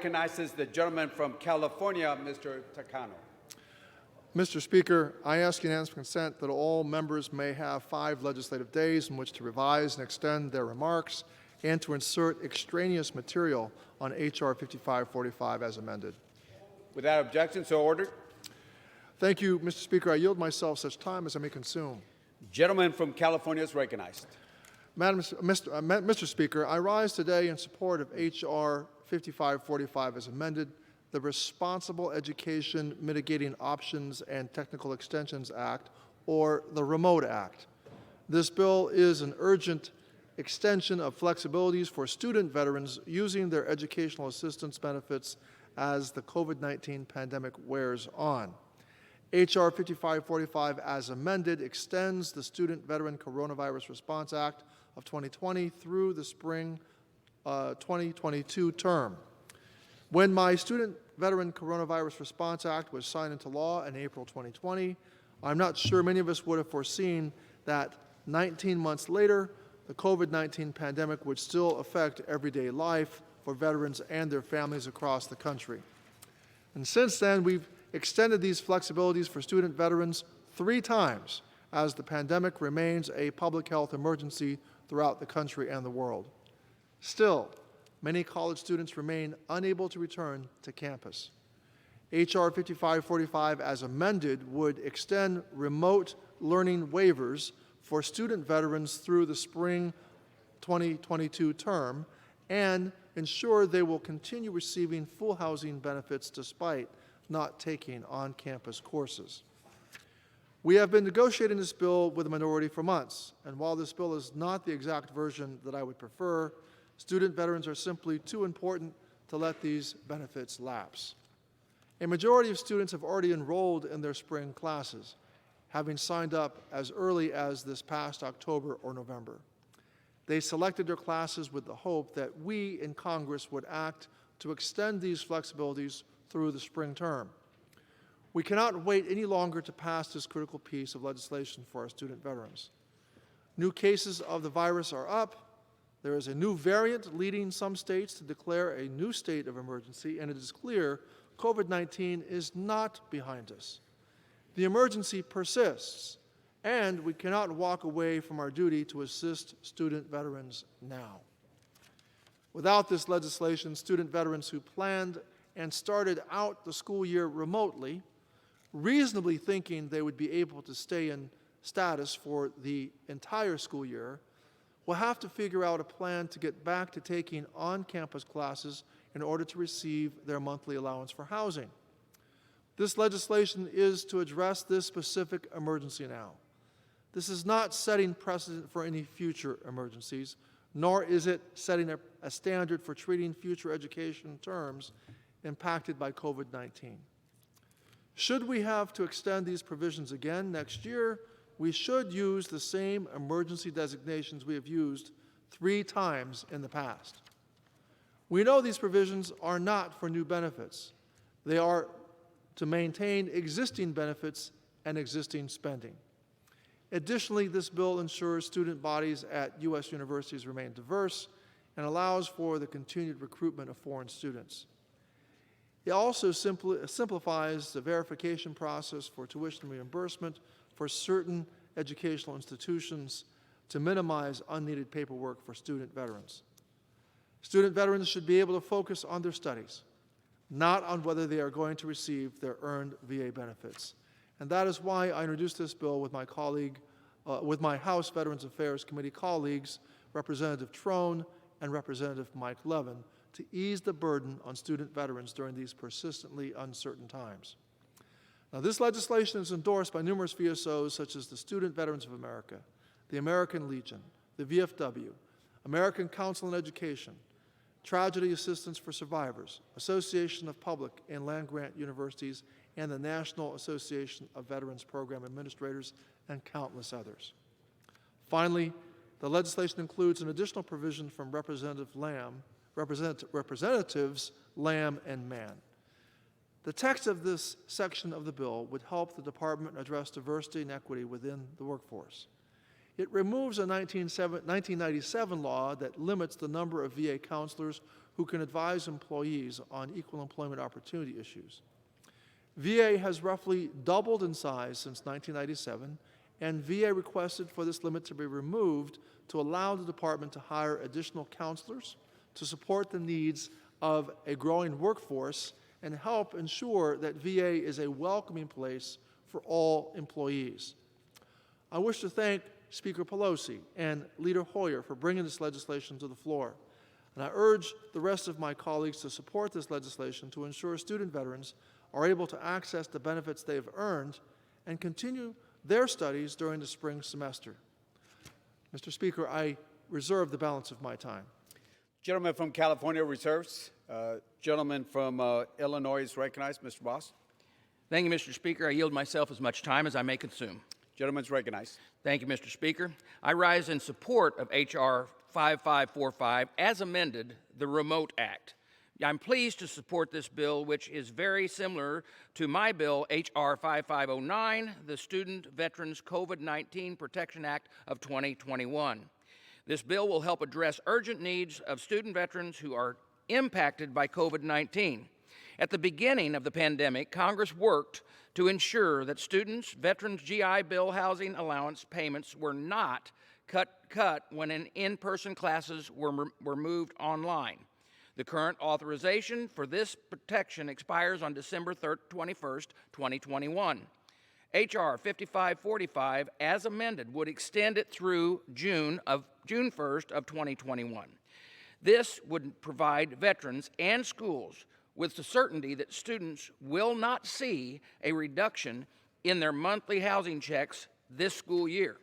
recognizes the gentleman from California, Mr. Takano. Mr. Speaker, I ask unanimous consent that all members may have 5 legislative days in which to revise and extend their remarks and to insert extraneous material on H.R. 5545 as amended. Without objection, so ordered. Thank you, Mr. Speaker. I yield myself such time as I may consume. Gentleman from California is recognized. Mr. Speaker, I rise today in support of H.R. 5545 as amended, the Responsible Education Mitigating Options and Technical Extensions Act, or the Remote Act. This bill is an urgent extension of flexibilities for student veterans using their educational assistance benefits as the COVID-19 pandemic wears on. H.R. 5545 as amended extends the Student Veteran Coronavirus Response Act of 2020 through the spring 2022 term. When my Student Veteran Coronavirus Response Act was signed into law in April 2020, I'm not sure many of us would have foreseen that 19 months later, the COVID-19 pandemic would still affect everyday life for veterans and their families across the country. And since then, we've extended these flexibilities for student veterans 3 times as the pandemic remains a public health emergency throughout the country and the world. Still, many college students remain unable to return to campus. H.R. 5545 as amended would extend remote learning waivers for student veterans through the spring 2022 term and ensure they will continue receiving full housing benefits despite not taking on-campus courses. We have been negotiating this bill with the minority for months, and while this bill is not the exact version that I would prefer, student veterans are simply too important to let these benefits lapse. A majority of students have already enrolled in their spring classes, having signed up as early as this past October or November. They selected their classes with the hope that we in Congress would act to extend these flexibilities through the spring term. We cannot wait any longer to pass this critical piece of legislation for our student veterans. New cases of the virus are up. There is a new variant leading some states to declare a new state of emergency, and it is clear COVID-19 is not behind us. The emergency persists, and we cannot walk away from our duty to assist student veterans now. Without this legislation, student veterans who planned and started out the school year remotely, reasonably thinking they would be able to stay in status for the entire school year, will have to figure out a plan to get back to taking on-campus classes in order to receive their monthly allowance for housing. This legislation is to address this specific emergency now. This is not setting precedent for any future emergencies, nor is it setting a standard for treating future education terms impacted by COVID-19. Should we have to extend these provisions again next year, we should use the same emergency designations we have used 3 times in the past. We know these provisions are not for new benefits. They are to maintain existing benefits and existing spending. Additionally, this bill ensures student bodies at U.S. universities remain diverse and allows for the continued recruitment of foreign students. It also simplifies the verification process for tuition reimbursement for certain educational institutions to minimize unneeded paperwork for student veterans. Student veterans should be able to focus on their studies, not on whether they are going to receive their earned VA benefits. And that is why I introduced this bill with my House Veterans Affairs Committee colleagues, Representative Trone and Representative Mike Levin, to ease the burden on student veterans during these persistently uncertain times. Now, this legislation is endorsed by numerous VSOs such as the Student Veterans of America, the American Legion, the VFW, American Council on Education, Tragedy Assistance for Survivors, Association of Public and Land-Grant Universities, and the National Association of Veterans Program Administrators, and countless others. Finally, the legislation includes an additional provision from Representatives Lamb and Mann. The text of this section of the bill would help the department address diversity and equity within the workforce. It removes a 1997 law that limits the number of VA counselors who can advise employees on equal employment opportunity issues. VA has roughly doubled in size since 1997, and VA requested for this limit to be removed to allow the department to hire additional counselors to support the needs of a growing workforce and help ensure that VA is a welcoming place for all employees. I wish to thank Speaker Pelosi and Leader Hoyer for bringing this legislation to the floor. And I urge the rest of my colleagues to support this legislation to ensure student veterans are able to access the benefits they have earned and continue their studies during the spring semester. Mr. Speaker, I reserve the balance of my time. Gentleman from California reserves. Gentleman from Illinois is recognized. Mr. Boss. Thank you, Mr. Speaker. I yield myself as much time as I may consume. Gentleman's recognized. Thank you, Mr. Speaker. I rise in support of H.R. 5545 as amended, the Remote Act. I'm pleased to support this bill, which is very similar to my bill, H.R. 5509, the Student Veterans COVID-19 Protection Act of 2021. This bill will help address urgent needs of student veterans who are impacted by COVID-19. At the beginning of the pandemic, Congress worked to ensure that students' Veterans GI Bill housing allowance payments were not cut when in-person classes were moved online. The current authorization for this protection expires on December 21st, 2021. H.R. 5545, as amended, would extend it through June 1st of 2021. This would provide veterans and schools with the certainty that students will not see a reduction in their monthly housing checks this school year.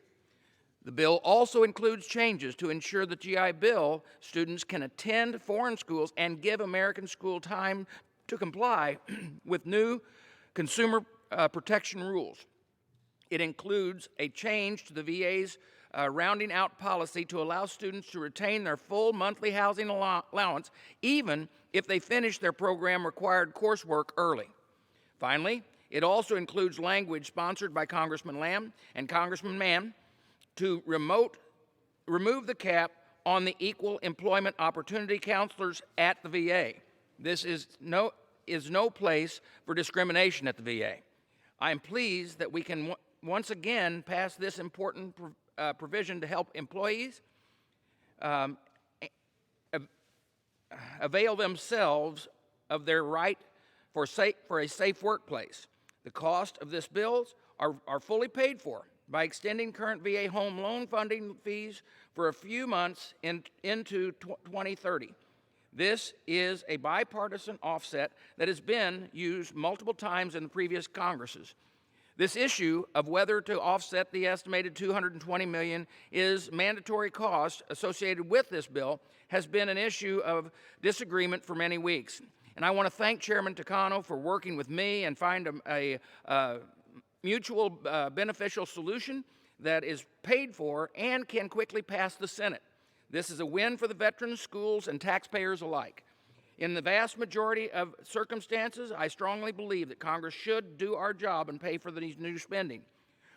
The bill also includes changes to ensure that GI Bill students can attend foreign schools and give American school time to comply with new consumer protection rules. It includes a change to the VA's rounding out policy to allow students to retain their full monthly housing allowance even if they finish their program-required coursework early. Finally, it also includes language sponsored by Congressman Lamb and Congressman Mann to remove the cap on the equal employment opportunity counselors at the VA. This is no place for discrimination at the VA. I am pleased that we can once again pass this important provision to help employees avail themselves of their right for a safe workplace. The cost of this bill are fully paid for by extending current VA home loan funding fees for a few months into 2030. This is a bipartisan offset that has been used multiple times in the previous Congresses. This issue of whether to offset the estimated $220 million is mandatory cost associated with this bill has been an issue of disagreement for many weeks. And I want to thank Chairman Takano for working with me and find a mutual beneficial solution that is paid for and can quickly pass the Senate. This is a win for the veterans, schools, and taxpayers alike. In the vast majority of circumstances, I strongly believe that Congress should do our job and pay for these new spending.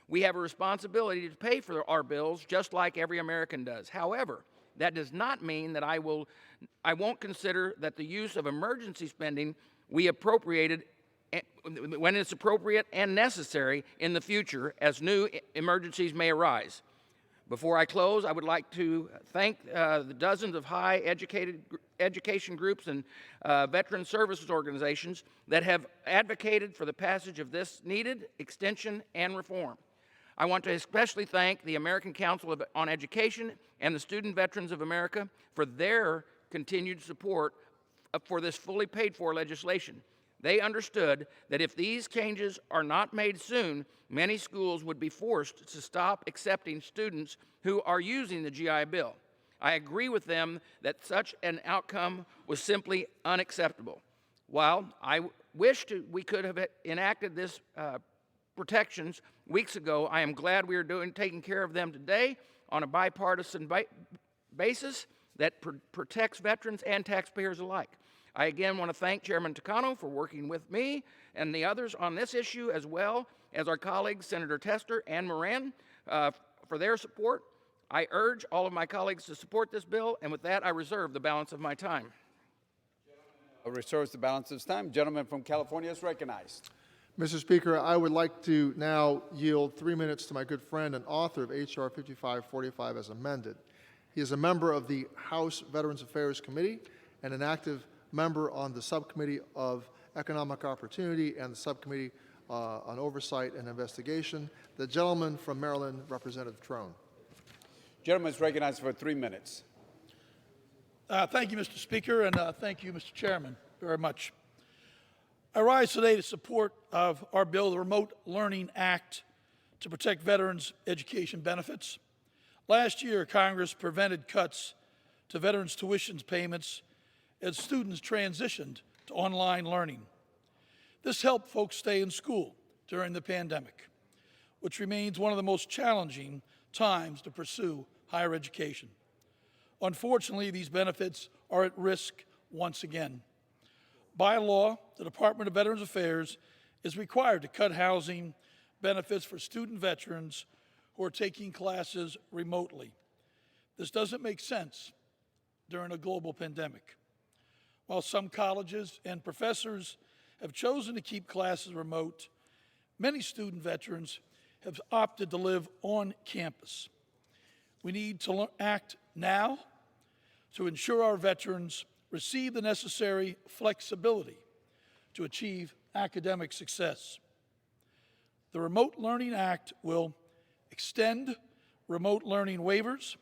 We have a responsibility to pay for our bills just like every American does. However, that does not mean that I won't consider that the use of emergency spending we appropriated when it's appropriate and necessary in the future as new emergencies may arise. Before I close, I would like to thank the dozens of high education groups and veteran services organizations that have advocated for the passage of this needed extension and reform. I want to especially thank the American Council on Education and the Student Veterans of America for their continued support for this fully paid for legislation. They understood that if these changes are not made soon, many schools would be forced to stop accepting students who are using the GI Bill. I agree with them that such an outcome was simply unacceptable. While I wish we could have enacted this protections weeks ago, I am glad we are taking care of them today on a bipartisan basis that protects veterans and taxpayers alike. I again want to thank Chairman Takano for working with me and the others on this issue, as well as our colleagues, Senator Tester and Moran, for their support. I urge all of my colleagues to support this bill, and with that, I reserve the balance of my time. reserves the balance of his time. Gentleman from California is recognized. Mr. Speaker, I would like to now yield 3 minutes to my good friend and author of H.R. 5545 as amended. He is a member of the House Veterans Affairs Committee and an active member on the Subcommittee of Economic Opportunity and the Subcommittee on Oversight and Investigation. The gentleman from Maryland, Representative Trone. Gentleman is recognized for 3 minutes. Thank you, Mr. Speaker, and thank you, Mr. Chairman, very much. I rise today to support of our bill, the Remote Learning Act, to protect veterans' education benefits. Last year, Congress prevented cuts to veterans' tuition payments as students transitioned to online learning. This helped folks stay in school during the pandemic, which remains one of the most challenging times to pursue higher education. Unfortunately, these benefits are at risk once again. By law, the Department of Veterans Affairs is required to cut housing benefits for student veterans who are taking classes remotely. This doesn't make sense during a global pandemic. While some colleges and professors have chosen to keep classes remote, many student veterans have opted to live on campus. We need to act now to ensure our veterans receive the necessary flexibility to achieve academic success. The Remote Learning Act will extend remote learning waivers,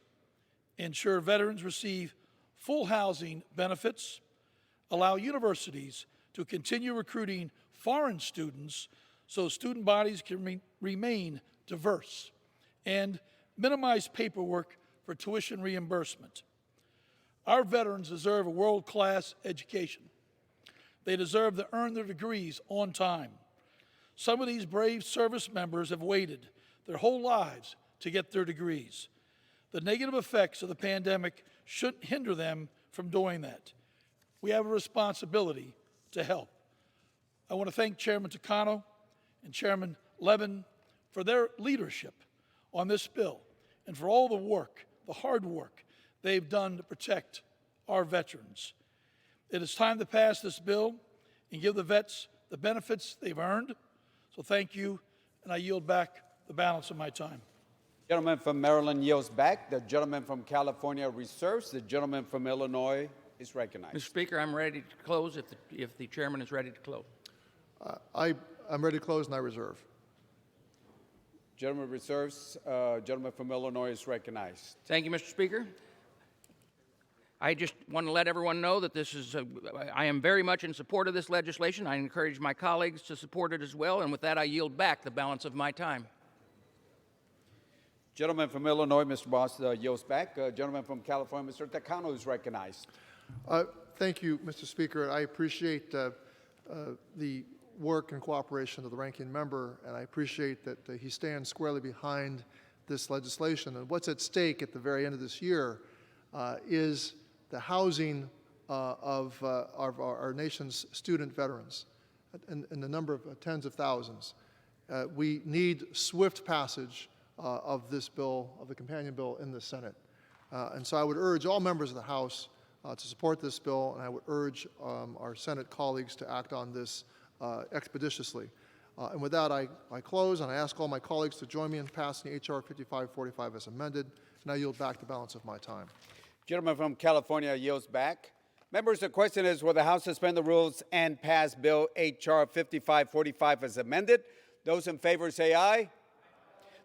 ensure veterans receive full housing benefits, allow universities to continue recruiting foreign students so student bodies can remain diverse, and minimize paperwork for tuition reimbursement. Our veterans deserve a world-class education. They deserve to earn their degrees on time. Some of these brave service members have waited their whole lives to get their degrees. The negative effects of the pandemic shouldn't hinder them from doing that. We have a responsibility to help. I want to thank Chairman Takano and Chairman Levin for their leadership on this bill and for all the work, the hard work they've done to protect our veterans. It is time to pass this bill and give the vets the benefits they've earned. So thank you, and I yield back the balance of my time. Gentleman from Maryland yields back. The gentleman from California reserves. The gentleman from Illinois is recognized. Mr. Speaker, I'm ready to close if the chairman is ready to close. I'm ready to close and I reserve. Gentleman reserves. Gentleman from Illinois is recognized. Thank you, Mr. Speaker. I just want to let everyone know that I am very much in support of this legislation. I encourage my colleagues to support it as well, and with that, I yield back the balance of my time. Gentleman from Illinois, Mr. Boss, yields back. Gentleman from California, Mr. Takano, is recognized. Thank you, Mr. Speaker. I appreciate the work and cooperation of the ranking member, and I appreciate that he stands squarely behind this legislation. And what's at stake at the very end of this year is the housing of our nation's student veterans in the number of tens of thousands. We need swift passage of this bill, of the companion bill in the Senate. And so I would urge all members of the House to support this bill, and I would urge our Senate colleagues to act on this expeditiously. And with that, I close, and I ask all my colleagues to join me in passing H.R. 5545 as amended, and I yield back the balance of my time. Gentleman from California yields back. Members, the question is, will the House suspend the rules and pass Bill H.R. 5545 as amended? Those in favor say aye.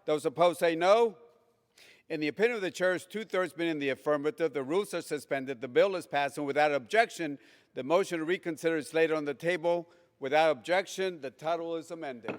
Those opposed say no. In the opinion of the chairs, 2/3 being in the affirmative, the rules are suspended, the bill is passed, and without objection, the motion to reconsider is laid on the table. Without objection, the title is amended.